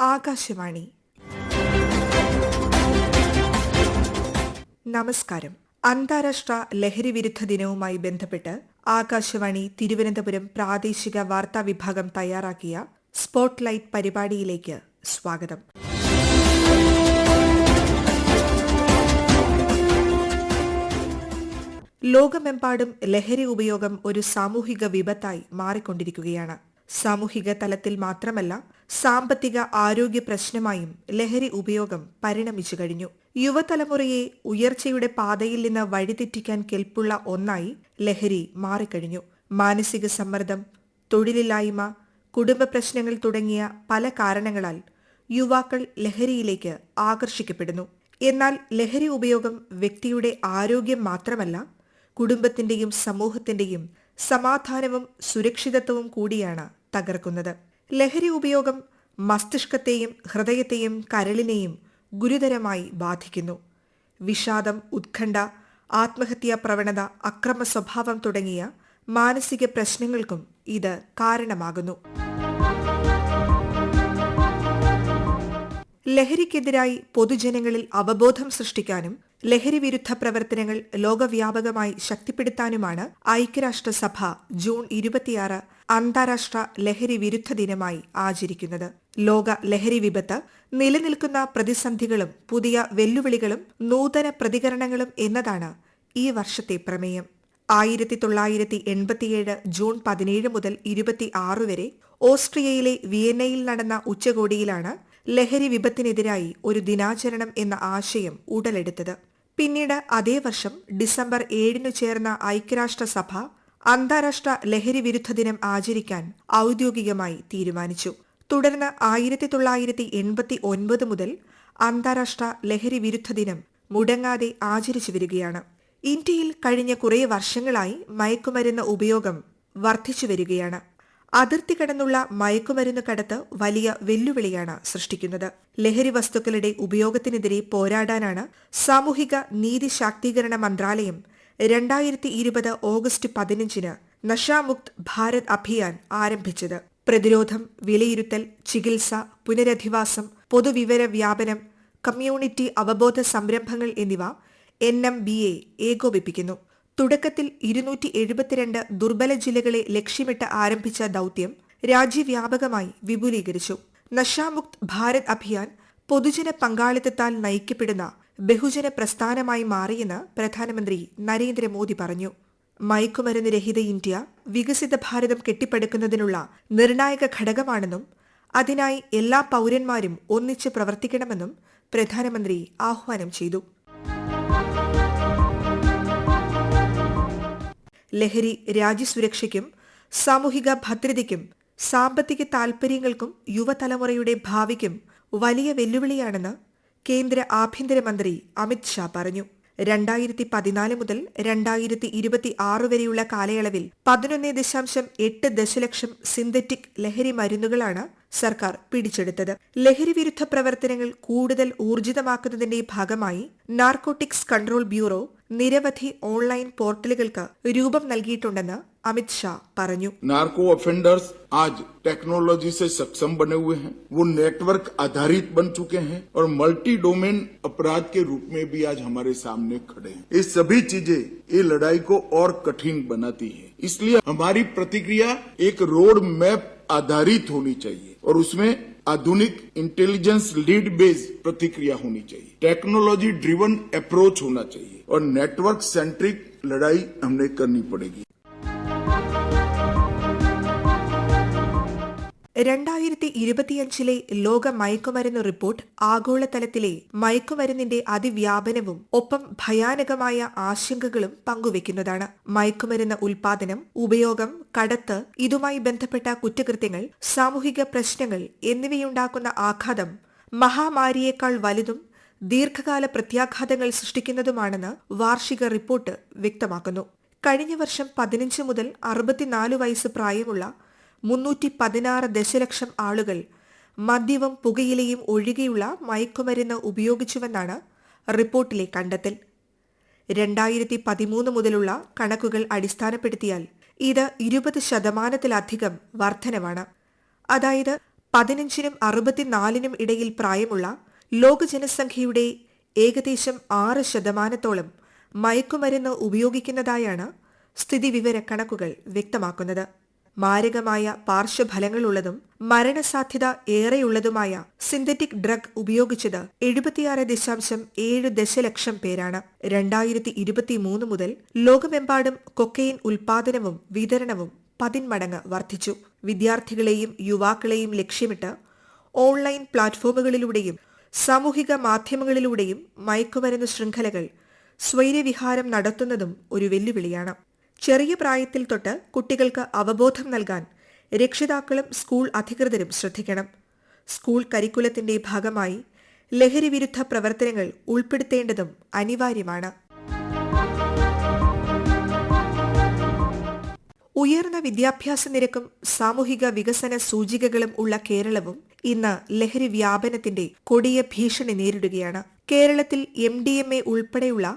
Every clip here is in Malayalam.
ആകാശവാണി. നമസ്കാരം. അന്താരാഷ്ട്ര ലഹരി വിരുദ്ധ ദിനവുമായി ബന്ധപ്പെട്ട് ആകാശവാണി തിരുവനന്തപുരം പ്രാദേശിക വാർത്താ വിഭാഗം തയ്യാറാക്കിയ സ്പോട്ട്ലൈറ്റ് പരിപാടിയിലേക്ക് സ്വാഗതം. ലോകമെമ്പാടും ലഹരി ഉപയോഗം ഒരു സാമൂഹിക വിപത്തായി മാറിക്കൊണ്ടിരിക്കുകയാണ്. സാമൂഹിക തലത്തിൽ മാത്രമല്ല, സാമ്പത്തിക ആരോഗ്യ പ്രശ്നമായും ലഹരി ഉപയോഗം പരിണമിച്ചു കഴിഞ്ഞു. യുവതലമുറയെ ഉയർച്ചയുടെ പാതയിൽ നിന്ന് വഴിതെറ്റിക്കാൻ കെൽപ്പുള്ള ഒന്നായി ലഹരി മാറിക്കഴിഞ്ഞു. മാനസിക സമ്മർദ്ദം, തൊഴിലില്ലായ്മ, കുടുംബ പ്രശ്നങ്ങൾ തുടങ്ങിയ പല കാരണങ്ങളാൽ യുവാക്കൾ ലഹരിയിലേക്ക് ആകർഷിക്കപ്പെടുന്നു. എന്നാൽ ലഹരി ഉപയോഗം വ്യക്തിയുടെ ആരോഗ്യം മാത്രമല്ല, കുടുംബത്തിന്റെയും സമൂഹത്തിന്റെയും സമാധാനവും സുരക്ഷിതത്വവും കൂടിയാണ് തകർക്കുന്നത്. ലഹരി ഉപയോഗം മസ്തിഷ്കത്തെയും ഹൃദയത്തെയും കരളിനെയും ഗുരുതരമായി ബാധിക്കുന്നു. വിഷാദം, ഉത്കണ്ഠ, ആത്മഹത്യാ പ്രവണത, അക്രമ സ്വഭാവം തുടങ്ങിയ മാനസിക പ്രശ്നങ്ങൾക്കും ഇത് കാരണമാകുന്നു. ലഹരിക്കെതിരായി പൊതുജനങ്ങളിൽ അവബോധം സൃഷ്ടിക്കാനും ലഹരി വിരുദ്ധ പ്രവർത്തനങ്ങൾ ലോകവ്യാപകമായി ശക്തിപ്പെടുത്താനുമാണ് ഐക്യരാഷ്ട്രസഭ ജൂൺ 26 അന്താരാഷ്ട്ര ലഹരി വിരുദ്ധ ദിനമായി ആചരിക്കുന്നത്. ലോക ലഹരി വിപത്ത്, നിലനിൽക്കുന്ന പ്രതിസന്ധികളും പുതിയ വെല്ലുവിളികളും നൂതന പ്രതികരണങ്ങളും എന്നതാണ് ഈ വർഷത്തെ പ്രമേയം. 1987 ജൂൺ 17 മുതൽ 26 വരെ ഓസ്ട്രിയയിലെ വിയന്നയിൽ നടന്ന ഉച്ചകോടിയിലാണ് ലഹരി വിപത്തിനെതിരായി ഒരു ദിനാചരണം എന്ന ആശയം ഉടലെടുത്തത്. പിന്നീട് അതേ വർഷം ഡിസംബർ 7 ചേർന്ന ഐക്യരാഷ്ട്രസഭ അന്താരാഷ്ട്ര ലഹരി വിരുദ്ധ ദിനം ആചരിക്കാൻ ഔദ്യോഗികമായി തീരുമാനിച്ചു. തുടർന്ന് 1989 മുതൽ അന്താരാഷ്ട്ര ലഹരി വിരുദ്ധ ദിനം മുടങ്ങാതെ ആചരിച്ചു വരികയാണ്. ഇന്ത്യയിൽ കഴിഞ്ഞ കുറേ വർഷങ്ങളായി മയക്കുമരുന്ന് ഉപയോഗം വർദ്ധിച്ചു വരികയാണ്. അതിർത്തി കടന്നുള്ള മയക്കുമരുന്ന് കടത്ത് വലിയ വെല്ലുവിളിയാണ് സൃഷ്ടിക്കുന്നത്. ലഹരി വസ്തുക്കളുടെ ഉപയോഗത്തിനെതിരെ പോരാടാനാണ് സാമൂഹിക നീതി ശാക്തീകരണ മന്ത്രാലയം 2020 ഓഗസ്റ്റ് 15 നശാമുക്ത് ഭാരത് അഭിയാൻ ആരംഭിച്ചത്. പ്രതിരോധം, വിലയിരുത്തൽ, ചികിത്സ, പുനരധിവാസം, പൊതുവിവര വ്യാപനം, കമ്മ്യൂണിറ്റി അവബോധ സംരംഭങ്ങൾ എന്നിവ NMBA ഏകോപിപ്പിക്കുന്നു. തുടക്കത്തിൽ 272 ദുർബല ജില്ലകളെ ലക്ഷ്യമിട്ട് ആരംഭിച്ച ദൌത്യം രാജ്യവ്യാപകമായി വിപുലീകരിച്ചു. നശാമുക്ത് ഭാരത് അഭിയാൻ പൊതുജന പങ്കാളിത്തത്താൽ നയിക്കപ്പെടുന്ന ബഹുജന പ്രസ്ഥാനമായി മാറിയെന്ന് പ്രധാനമന്ത്രി നരേന്ദ്രമോദി പറഞ്ഞു. മയക്കുമരുന്ന് രഹിത ഇന്ത്യ വികസിത ഭാരതം കെട്ടിപ്പടുക്കുന്നതിനുള്ള നിർണായക ഘടകമാണെന്നും അതിനായി എല്ലാ പൌരന്മാരും ഒന്നിച്ച് പ്രവർത്തിക്കണമെന്നും പ്രധാനമന്ത്രി ആഹ്വാനം ചെയ്തു. ലഹരി രാജ്യസുരക്ഷയ്ക്കും സാമൂഹിക ഭദ്രതയ്ക്കും സാമ്പത്തിക താൽപര്യങ്ങൾക്കും യുവതലമുറയുടെ ഭാവിക്കും വലിയ വെല്ലുവിളിയാണെന്ന് കേന്ദ്ര ആഭ്യന്തരമന്ത്രി അമിത് ഷാ പറഞ്ഞു. 2014 മുതൽ 2026 വരെയുള്ള കാലയളവിൽ 11.8 ദശലക്ഷം സിന്തറ്റിക് ലഹരി മരുന്നുകളാണ് സർക്കാർ പിടിച്ചെടുത്തത്. ലഹരി വിരുദ്ധ പ്രവർത്തനങ്ങൾ കൂടുതൽ ഊർജിതമാക്കുന്നതിന്റെ ഭാഗമായി നാർക്കോട്ടിക്സ് കൺട്രോൾ ബ്യൂറോ നിരവധി ഓൺലൈൻ പോർട്ടലുകൾക്ക് രൂപം നൽകിയിട്ടുണ്ടെന്ന് अमित शाह പറഞ്ഞു. नार्को ऑफेंडर्स आज टेक्नोलॉजी से सक्षम बने हुए हैं, वो नेटवर्क आधारित बन चुके हैं और मल्टी डोमेन अपराध के रूप में भी आज हमारे सामने खड़े हैं. ये सभी चीजें ये लड़ाई को और कठिन बनाती है. इसलिए हमारी प्रतिक्रिया एक रोड मैप आधारित होनी चाहिए और उसमें आधुनिक इंटेलिजेंस लीड बेस्ड प्रतिक्रिया होनी चाहिए. टेक्नोलॉजी ड्रिवन अप्रोच होना चाहिए और नेटवर्क सेंट्रिक लड़ाई हमने करनी पड़ेगी. 2025 ലോക മയക്കുമരുന്ന് റിപ്പോർട്ട് ആഗോളതലത്തിലെ മയക്കുമരുന്നിന്റെ അതിവ്യാപനവും ഒപ്പം ഭയാനകമായ ആശങ്കകളും പങ്കുവെക്കുന്നതാണ്. മയക്കുമരുന്ന് ഉൽപാദനം, ഉപയോഗം, കടത്ത്, ഇതുമായി ബന്ധപ്പെട്ട കുറ്റകൃത്യങ്ങൾ, സാമൂഹിക പ്രശ്നങ്ങൾ എന്നിവയുണ്ടാക്കുന്ന ആഘാതം മഹാമാരിയേക്കാൾ വലുതും ദീർഘകാല പ്രത്യാഘാതങ്ങൾ സൃഷ്ടിക്കുന്നതുമാണെന്ന് വാർഷിക റിപ്പോർട്ട് വ്യക്തമാക്കുന്നു. കഴിഞ്ഞ വർഷം 15 മുതൽ 64 വയസ്സ് പ്രായമുള്ള 316 ദശലക്ഷം ആളുകൾ മദ്യവും പുകയിലയും ഒഴികെയുള്ള മയക്കുമരുന്ന് ഉപയോഗിച്ചുവെന്നാണ് റിപ്പോർട്ടിലെ കണ്ടെത്തൽ. 2013 മുതലുള്ള കണക്കുകൾ അടിസ്ഥാനപ്പെടുത്തിയാൽ ഇത് 20% വർധനവാണ്. അതായത് 15-നും 64-നും ഇടയിൽ പ്രായമുള്ള ലോക ജനസംഖ്യയുടെ ഏകദേശം 6% മയക്കുമരുന്ന് ഉപയോഗിക്കുന്നതായാണ് സ്ഥിതിവിവര കണക്കുകൾ വ്യക്തമാക്കുന്നത്. മാരകമായ പാർശ്വഫലങ്ങളുള്ളതും മരണസാധ്യത ഏറെയുള്ളതുമായ സിന്തറ്റിക് ഡ്രഗ് ഉപയോഗിച്ചത് 76.7 ദശലക്ഷം പേരാണ്. 2023 മുതൽ ലോകമെമ്പാടും കൊക്കൈൻ ഉൽപാദനവും വിതരണവും 10 മടങ്ങ് വർദ്ധിച്ചു. വിദ്യാർത്ഥികളെയും യുവാക്കളെയും ലക്ഷ്യമിട്ട് ഓൺലൈൻ പ്ലാറ്റ്ഫോമുകളിലൂടെയും സാമൂഹിക മാധ്യമങ്ങളിലൂടെയും മയക്കുമരുന്ന് ശൃംഖലകൾ സ്വൈരവിഹാരം നടത്തുന്നതും ഒരു വെല്ലുവിളിയാണ്. ചെറിയ പ്രായത്തിൽ തൊട്ട് കുട്ടികൾക്ക് അവബോധം നൽകാൻ രക്ഷിതാക്കളും സ്കൂൾ അധികൃതരും ശ്രദ്ധിക്കണം. സ്കൂൾ കരിക്കുലത്തിന്റെ ഭാഗമായി ലഹരിവിരുദ്ധ പ്രവർത്തനങ്ങൾ ഉൾപ്പെടുത്തേണ്ടതും അനിവാര്യമാണ്. ഉയർന്ന വിദ്യാഭ്യാസ നിരക്കും സാമൂഹിക വികസന സൂചികകളും ഉള്ള കേരളവും ഇന്ന് ലഹരി വ്യാപനത്തിന്റെ കൊടിയ ഭീഷണി നേരിടുകയാണ്. കേരളത്തിൽ MDMA ഉൾപ്പെടെയുള്ള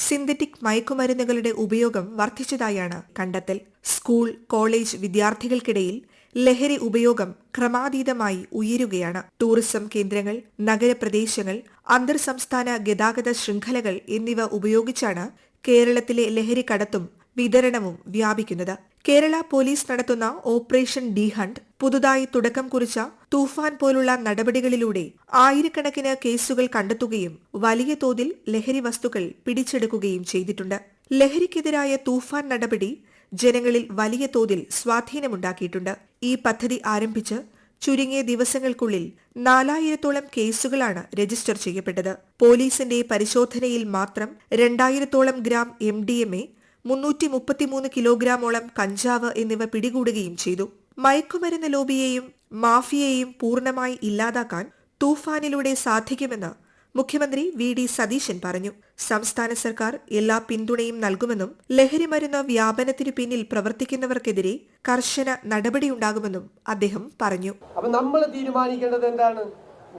സിന്തറ്റിക് മയക്കുമരുന്നുകളുടെ ഉപയോഗം വർദ്ധിച്ചതായാണ് കണ്ടെത്തൽ. സ്കൂൾ, കോളേജ് വിദ്യാർത്ഥികൾക്കിടയിൽ ലഹരി ഉപയോഗം ക്രമാതീതമായി ഉയരുകയാണ്. ടൂറിസം കേന്ദ്രങ്ങൾ, നഗരപ്രദേശങ്ങൾ, അന്തർ സംസ്ഥാന ഗതാഗത ശൃംഖലകൾ എന്നിവ ഉപയോഗിച്ചാണ് കേരളത്തിലെ ലഹരി കടത്തും വിതരണവും വ്യാപിക്കുന്നത്. കേരള പോലീസ് നടത്തുന്ന ഓപ്പറേഷൻ ഡി ഹണ്ട്, പുതുതായി തുടക്കം കുറിച്ച തൂഫാൻ പോലുള്ള നടപടികളിലൂടെ ആയിരക്കണക്കിന് കേസുകൾ കണ്ടെത്തുകയും വലിയ തോതിൽ ലഹരി വസ്തുക്കൾ പിടിച്ചെടുക്കുകയും ചെയ്തിട്ടുണ്ട്. ലഹരിക്കെതിരായ തൂഫാൻ നടപടി ജനങ്ങളിൽ വലിയ തോതിൽ സ്വാധീനമുണ്ടാക്കിയിട്ടുണ്ട്. ഈ പദ്ധതി ആരംഭിച്ച് ചുരുങ്ങിയ ദിവസങ്ങൾക്കുള്ളിൽ 4000-ഓളം കേസുകളാണ് രജിസ്റ്റർ ചെയ്യപ്പെട്ടത്. പോലീസിന്റെ പരിശോധനയിൽ മാത്രം 2000-ഓളം ഗ്രാം MDMA, 333 കിലോഗ്രാമോളം കഞ്ചാവ് എന്നിവ പിടികൂടുകയും ചെയ്തു. മയക്കുമരുന്ന് ലോബിയെയും മാഫിയയെയും പൂർണ്ണമായി ഇല്ലാതാക്കാൻ തൂഫാനിലൂടെ സാധിക്കുമെന്ന് മുഖ്യമന്ത്രി VD സതീശൻ പറഞ്ഞു. സംസ്ഥാന സർക്കാർ എല്ലാ പിന്തുണയും നൽകുമെന്നും ലഹരിമരുന്ന് വ്യാപനത്തിനു പിന്നിൽ പ്രവർത്തിക്കുന്നവർക്കെതിരെ കർശന നടപടിയുണ്ടാകുമെന്നും അദ്ദേഹം പറഞ്ഞു. അപ്പൊ നമ്മൾ തീരുമാനിക്കേണ്ടത് എന്താണ്?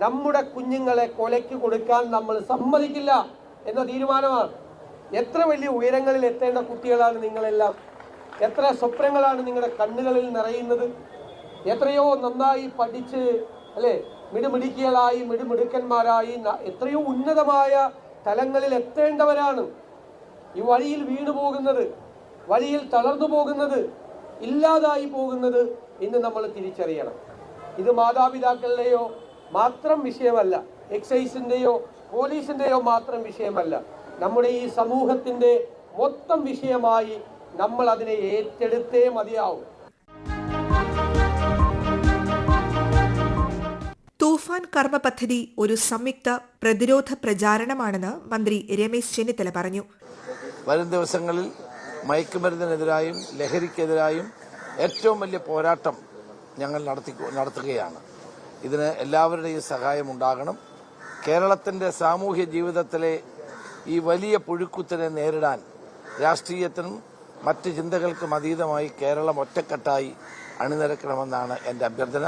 നമ്മുടെ കുഞ്ഞുങ്ങളെ കൊലയ്ക്ക് കൊടുക്കാൻ നമ്മൾ സമ്മതിക്കില്ല എന്ന തീരുമാനമാണ്. എത്ര വലിയ ഉയരങ്ങളിൽ എത്തേണ്ട കുട്ടികളാണ് നിങ്ങളെല്ലാം. എത്ര സ്വപ്നങ്ങളാണ് നിങ്ങളുടെ കണ്ണുകളിൽ നിറയുന്നത്. എത്രയോ നന്നായി പഠിച്ച് അല്ലെ മിടുമിടുക്കികളായി മിടുമിടുക്കന്മാരായി എത്രയോ ഉന്നതമായ തലങ്ങളിൽ എത്തേണ്ടവരാണ്. ഈ വഴിയിൽ വീണു പോകുന്നത്, വഴിയിൽ തളർന്നു പോകുന്നത്, ഇല്ലാതായി പോകുന്നത് ഇന്ന് നമ്മൾ തിരിച്ചറിയണം. ഇത് മാതാപിതാക്കളുടെയോ മാത്രം വിഷയമല്ല, എക്സൈസിന്റെയോ പോലീസിന്റെയോ മാത്രം വിഷയമല്ല. നമ്മുടെ ഈ സമൂഹത്തിന്റെ മൊത്തം വിഷയമായി നമ്മൾ അതിനെ ഏറ്റെടുത്തേ മതിയാവും. തൂഫാൻ കർമ്മ പദ്ധതി ഒരു സംയുക്ത പ്രതിരോധ പ്രചാരണമാണെന്ന് മന്ത്രി രമേശ് ചെന്നിത്തല പറഞ്ഞു. വരും ദിവസങ്ങളിൽ മയക്കുമരുന്നിനെതിരായും ലഹരിക്കെതിരായും ഏറ്റവും വലിയ പോരാട്ടം ഞങ്ങൾ നടത്തുകയാണ്. ഇതിന് എല്ലാവരുടെയും സഹായം ഉണ്ടാകണം. കേരളത്തിന്റെ സാമൂഹ്യ ജീവിതത്തിലെ ഈ വലിയ പുഴുക്കുത്തിനെ നേരിടാൻ രാഷ്ട്രീയത്തിനും മറ്റ് ചിന്തകൾക്കും അതീതമായി കേരളം ഒറ്റക്കെട്ടായി അണിനിരക്കണമെന്നാണ് എന്റെ അഭ്യർത്ഥന.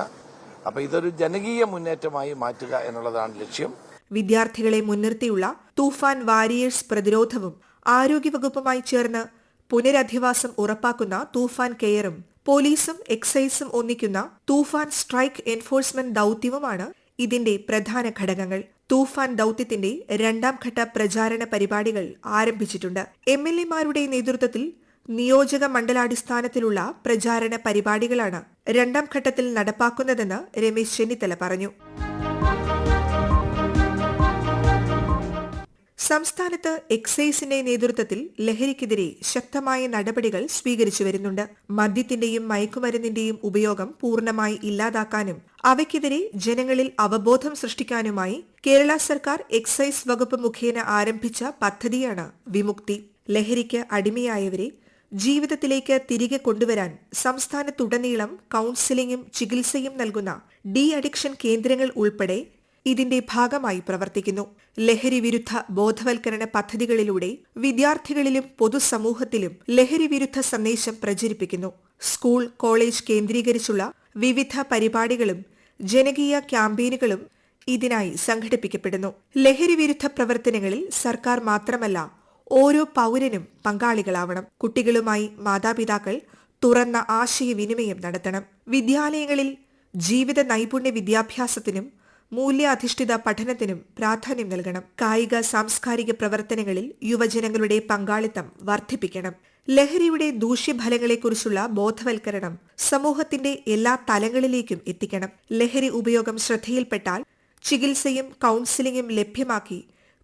അപ്പൊ ഇതൊരു ജനകീയ മുന്നേറ്റമായി മാറ്റുക എന്നുള്ളതാണ് ലക്ഷ്യം. വിദ്യാർത്ഥികളെ മുൻനിർത്തിയുള്ള തൂഫാൻ വാരിയേഴ്സ് പ്രതിരോധവും ആരോഗ്യവകുപ്പുമായി ചേർന്ന് പുനരധിവാസം ഉറപ്പാക്കുന്ന തൂഫാൻ കെയറും പോലീസും എക്സൈസും ഒന്നിക്കുന്ന തൂഫാൻ സ്ട്രൈക്ക് എൻഫോഴ്സ്മെന്റ് ദൌത്യവുമാണ് ഇതിന്റെ പ്രധാന ഘടകങ്ങൾ. തൂഫാൻ ദൌത്യത്തിന്റെ 2ാം ഘട്ട പ്രചാരണ പരിപാടികൾ ആരംഭിച്ചിട്ടുണ്ട്. MLA-മാരുടെ നേതൃത്വത്തിൽ നിയോജക മണ്ഡലാടിസ്ഥാനത്തിലുള്ള പ്രചാരണ പരിപാടികളാണ് 2ാം ഘട്ടത്തിൽ നടപ്പാക്കുന്നതെന്ന് രമേശ് ചെന്നിത്തല പറഞ്ഞു. സംസ്ഥാനത്ത് എക്സൈസിന്റെ നേതൃത്വത്തിൽ ലഹരിക്കെതിരെ ശക്തമായ നടപടികൾ സ്വീകരിച്ചു വരുന്നുണ്ട്. മദ്യത്തിന്റെയും മയക്കുമരുന്നിന്റെയും ഉപയോഗം പൂർണ്ണമായി ഇല്ലാതാക്കാനും അവയ്ക്കെതിരെ ജനങ്ങളിൽ അവബോധം സൃഷ്ടിക്കാനുമായി കേരള സർക്കാർ എക്സൈസ് വകുപ്പ് മുഖേന ആരംഭിച്ച പദ്ധതിയാണ് വിമുക്തി. ലഹരിക്ക് അടിമയായവരെ ജീവിതത്തിലേക്ക് തിരികെ കൊണ്ടുവരാൻ സംസ്ഥാനത്തുടനീളം കൌൺസിലിംഗും ചികിത്സയും നൽകുന്ന ഡി അഡിക്ഷൻ കേന്ദ്രങ്ങൾ ഉൾപ്പെടെ ഇതിന്റെ ഭാഗമായി പ്രവർത്തിക്കുന്നു. ലഹരി വിരുദ്ധ ബോധവൽക്കരണ പദ്ധതികളിലൂടെ വിദ്യാർത്ഥികളിലും പൊതുസമൂഹത്തിലും ലഹരി വിരുദ്ധ സന്ദേശം പ്രചരിപ്പിക്കുന്നു. സ്കൂൾ, കോളേജ് കേന്ദ്രീകരിച്ചുള്ള വിവിധ പരിപാടികളും ജനകീയ ക്യാമ്പയിനുകളും ഇതിനായി സംഘടിപ്പിക്കപ്പെടുന്നു. ലഹരി വിരുദ്ധ പ്രവർത്തനങ്ങളിൽ സർക്കാർ മാത്രമല്ല, ഓരോ പൌരനും പങ്കാളികളാവണം. കുട്ടികളുമായി മാതാപിതാക്കൾ തുറന്ന ആശയവിനിമയം നടത്തണം. വിദ്യാലയങ്ങളിൽ ജീവിത നൈപുണ്യ വിദ്യാഭ്യാസത്തിനും മൂല്യാധിഷ്ഠിത പഠനത്തിനും പ്രാധാന്യം നൽകണം. കായിക സാംസ്കാരിക പ്രവർത്തനങ്ങളിൽ യുവജനങ്ങളുടെ പങ്കാളിത്തം വർദ്ധിപ്പിക്കണം. ലഹരിയുടെ ദൂഷ്യഫലങ്ങളെക്കുറിച്ചുള്ള ബോധവൽക്കരണം സമൂഹത്തിന്റെ എല്ലാ തലങ്ങളിലേക്കും എത്തിക്കണം. ലഹരി ഉപയോഗം ശ്രദ്ധയിൽപ്പെട്ടാൽ ചികിത്സയും കൌൺസിലിംഗും ലഭ്യമാക്കി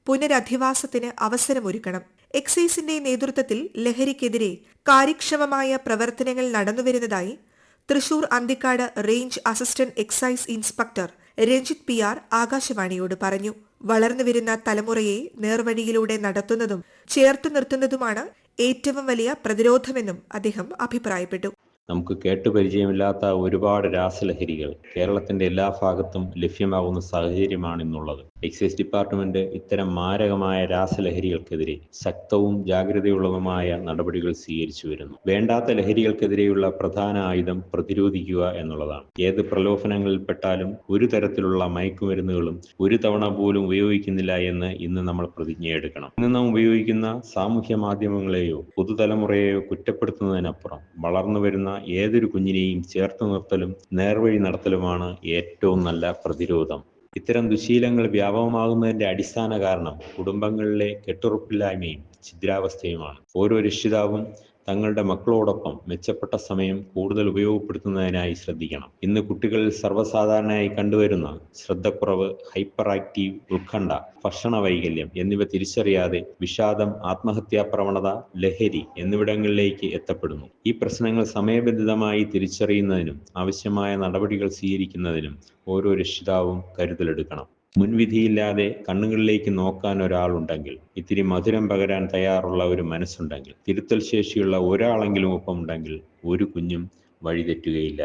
പുനരധിവാസത്തിന് അവസരമൊരുക്കണം. എക്സൈസിന്റെ നേതൃത്വത്തിൽ ലഹരിക്കെതിരെ കാര്യക്ഷമമായ പ്രവർത്തനങ്ങൾ നടന്നുവരുന്നതായി Thrissur Anthikkad range assistant excise inspector Ranjith PR ആകാശവാണിയോട് പറഞ്ഞു. വളർന്നുവരുന്ന തലമുറയെ നേർവഴിയിലൂടെ നടത്തുന്നതും ചേർത്തു നിർത്തുന്നതുമാണ് ഏറ്റവും വലിയ പ്രതിരോധമെന്നും അദ്ദേഹം അഭിപ്രായപ്പെട്ടു. നമുക്ക് കേട്ടുപരിചയമില്ലാത്ത ഒരുപാട് രാസലഹരികൾ കേരളത്തിന്റെ എല്ലാ ഭാഗത്തും ലഭ്യമാകുന്ന സാഹചര്യമാണ് ഇന്നുള്ളത്. എക്സൈസ് ഡിപ്പാർട്ട്മെന്റ് ഇത്തരം മാരകമായ രാസലഹരികൾക്കെതിരെ ശക്തവും ജാഗ്രതയുള്ളതുമായ നടപടികൾ സ്വീകരിച്ചു വരുന്നു. വേണ്ടാത്ത ലഹരികൾക്കെതിരെയുള്ള പ്രധാന ആയുധം പ്രതിരോധിക്കുക എന്നുള്ളതാണ്. ഏത് പ്രലോഭനങ്ങളിൽപ്പെട്ടാലും ഒരു തരത്തിലുള്ള മയക്കുമരുന്നുകളും ഒരു തവണ പോലും ഉപയോഗിക്കുന്നില്ല എന്ന് ഇന്ന് നമ്മൾ പ്രതിജ്ഞയെടുക്കണം. ഇന്ന് നാം ഉപയോഗിക്കുന്ന സാമൂഹ്യ മാധ്യമങ്ങളെയോ പുതുതലമുറയെയോ കുറ്റപ്പെടുത്തുന്നതിനപ്പുറം വളർന്നു വരുന്ന ഏതൊരു കുഞ്ഞിനെയും ചേർത്ത് നിർത്തലും നേർവഴി നടത്തലുമാണ് ഏറ്റവും നല്ല പ്രതിരോധം. ഇത്തരം ദുശീലങ്ങൾ വ്യാപകമാകുന്നതിന്റെ അടിസ്ഥാന കാരണം കുടുംബങ്ങളിലെ കെട്ടുറപ്പില്ലായ്മയും ഛിദ്രാവസ്ഥയുമാണ്. ഓരോ രക്ഷിതാവും തങ്ങളുടെ മക്കളോടൊപ്പം മെച്ചപ്പെട്ട സമയം കൂടുതൽ ഉപയോഗപ്പെടുത്തുന്നതിനായി ശ്രദ്ധിക്കണം. ഇന്ന് കുട്ടികളിൽ സർവ്വസാധാരണയായി കണ്ടുവരുന്ന ശ്രദ്ധക്കുറവ്, ഹൈപ്പർ ആക്റ്റീവ്, ഉത്കണ്ഠ, ഭക്ഷണ വൈകല്യം എന്നിവ തിരിച്ചറിയാതെ വിഷാദം, ആത്മഹത്യാ പ്രവണത, ലഹരി എന്നിവിടങ്ങളിലേക്ക് എത്തപ്പെടുന്നു. ഈ പ്രശ്നങ്ങൾ സമയബന്ധിതമായി തിരിച്ചറിയുന്നതിനും ആവശ്യമായ നടപടികൾ സ്വീകരിക്കുന്നതിനും ഓരോ രക്ഷിതാവും കരുതലെടുക്കണം. മുൻവിധിയില്ലാതെ കണ്ണുകളിലേക്ക് നോക്കാൻ ഒരാളുണ്ടെങ്കിൽ, ഇത്തിരി മധുരം പകരാൻ തയ്യാറുള്ള ഒരു മനസ്സുണ്ടെങ്കിൽ, തിരുത്തൽ ശേഷിയുള്ള ഒരാളെങ്കിലും ഒപ്പമുണ്ടെങ്കിൽ ഒരു കുഞ്ഞും വഴിതെറ്റുകയില്ല.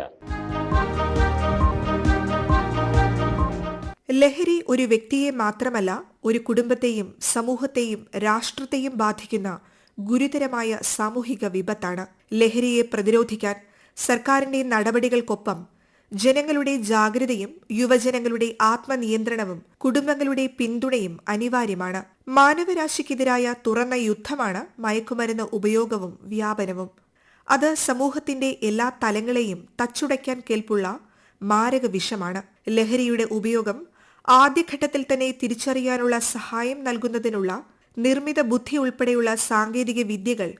ലഹരി ഒരു വ്യക്തിയെ മാത്രമല്ല, ഒരു കുടുംബത്തെയും സമൂഹത്തെയും രാഷ്ട്രത്തെയും ബാധിക്കുന്ന ഗുരുതരമായ സാമൂഹിക വിപത്താണ്. ലഹരിയെ പ്രതിരോധിക്കാൻ സർക്കാരിന്റെ നടപടികൾക്കൊപ്പം ജനങ്ങളുടെ ജാഗ്രതയും യുവജനങ്ങളുടെ ആത്മനിയന്ത്രണവും കുടുംബങ്ങളുടെ പിന്തുണയും അനിവാര്യമാണ്. മാനവരാശിക്കെതിരായ തുറന്ന യുദ്ധമാണ് മയക്കുമരുന്ന് ഉപയോഗവും വ്യാപനവും. അത് സമൂഹത്തിന്റെ എല്ലാ തലങ്ങളെയും തച്ചുടയ്ക്കാൻ കെൽപ്പുള്ള മാരക വിഷമാണ്. ലഹരിയുടെ ഉപയോഗം ആദ്യഘട്ടത്തിൽ തന്നെ തിരിച്ചറിയാനുള്ള സഹായം നൽകുന്നതിനുള്ള നിർമ്മിത ബുദ്ധി ഉൾപ്പെടെയുള്ള സാങ്കേതിക വിദ്യകൾ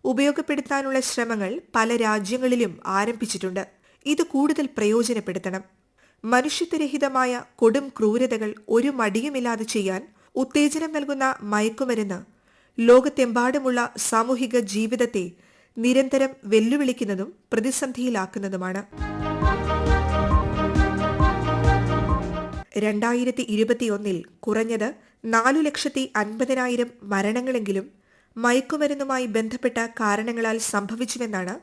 ഉപയോഗപ്പെടുത്താനുള്ള ശ്രമങ്ങൾ പല രാജ്യങ്ങളിലും ആരംഭിച്ചിട്ടുണ്ട്. ഇത് കൂടുതൽ പ്രയോജനപ്പെടുത്തണം. മനുഷ്യത്വരഹിതമായ കൊടും ക്രൂരതകൾ ഒരു മടിയുമില്ലാതെ ചെയ്യാൻ ഉത്തേജനം നൽകുന്ന മയക്കുമരുന്ന് ലോകത്തെമ്പാടുമുള്ള സാമൂഹിക ജീവിതത്തെ നിരന്തരം വെല്ലുവിളിക്കുന്നതും പ്രതിസന്ധിയിലാക്കുന്നതുമാണ്. 2021 കുറഞ്ഞത് 4,50,000 മരണങ്ങളെങ്കിലും മയക്കുമരുന്നുമായി ബന്ധപ്പെട്ട കാരണങ്ങളാൽ സംഭവിച്ചുവെന്നാണ്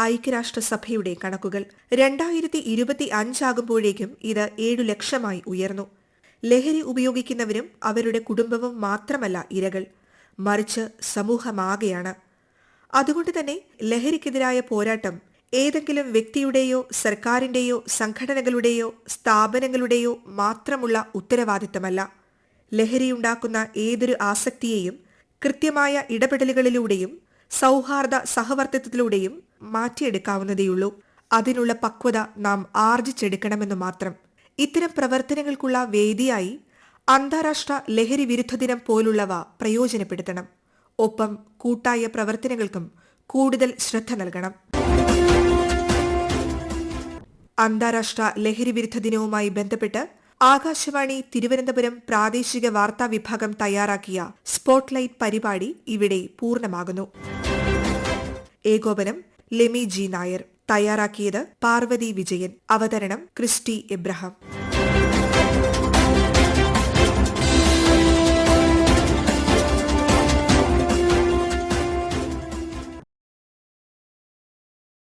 ഐക്യരാഷ്ട്രസഭയുടെ കണക്കുകൾ. 2025 ആകുമ്പോഴേക്കും ഇത് 7 ലക്ഷമായി ഉയർന്നു. ലഹരി ഉപയോഗിക്കുന്നവരും അവരുടെ കുടുംബവും മാത്രമല്ല ഇരകൾ, മറിച്ച് സമൂഹമാകെയാണ്. അതുകൊണ്ട് തന്നെ ലഹരിക്കെതിരായ പോരാട്ടം ഏതെങ്കിലും വ്യക്തിയുടെയോ സർക്കാരിന്റെയോ സംഘടനകളുടെയോ സ്ഥാപനങ്ങളുടെയോ മാത്രമുള്ള ഉത്തരവാദിത്തമല്ല. ലഹരിയുണ്ടാക്കുന്ന ഏതൊരു ആസക്തിയെയും കൃത്യമായ ഇടപെടലുകളിലൂടെയും സൗഹാർദ്ദ സഹവർത്തിത്വത്തിലൂടെയും മാറ്റിയെടുക്കാവുന്നതേയുള്ളൂ. അതിനുള്ള പക്വത നാം ആർജിച്ചെടുക്കണമെന്ന് മാത്രം. ഇത്തരം പ്രവർത്തനങ്ങൾക്കുള്ള വേദിയായി അന്താരാഷ്ട്ര ലഹരി വിരുദ്ധ ദിനം പോലുള്ളവ പ്രയോജനപ്പെടുത്തണം. ഒപ്പം കൂട്ടായ പ്രവർത്തനങ്ങൾക്കും കൂടുതൽ ശ്രദ്ധ നൽകണം. അന്താരാഷ്ട്ര ലഹരി വിരുദ്ധ ദിനവുമായി ബന്ധപ്പെട്ട് ആകാശവാണി തിരുവനന്തപുരം പ്രാദേശിക വാർത്താ വിഭാഗം തയ്യാറാക്കിയ സ്പോട്ട്ലൈറ്റ് പരിപാടി ഇവിടെ പൂർണ്ണമാകുന്നു. ഏകോപനം ലെമി ജി നായർ. തയ്യാറാക്കിയത് പാർവതി വിജയൻ. അവതരണം ക്രിസ്റ്റി എബ്രഹാം.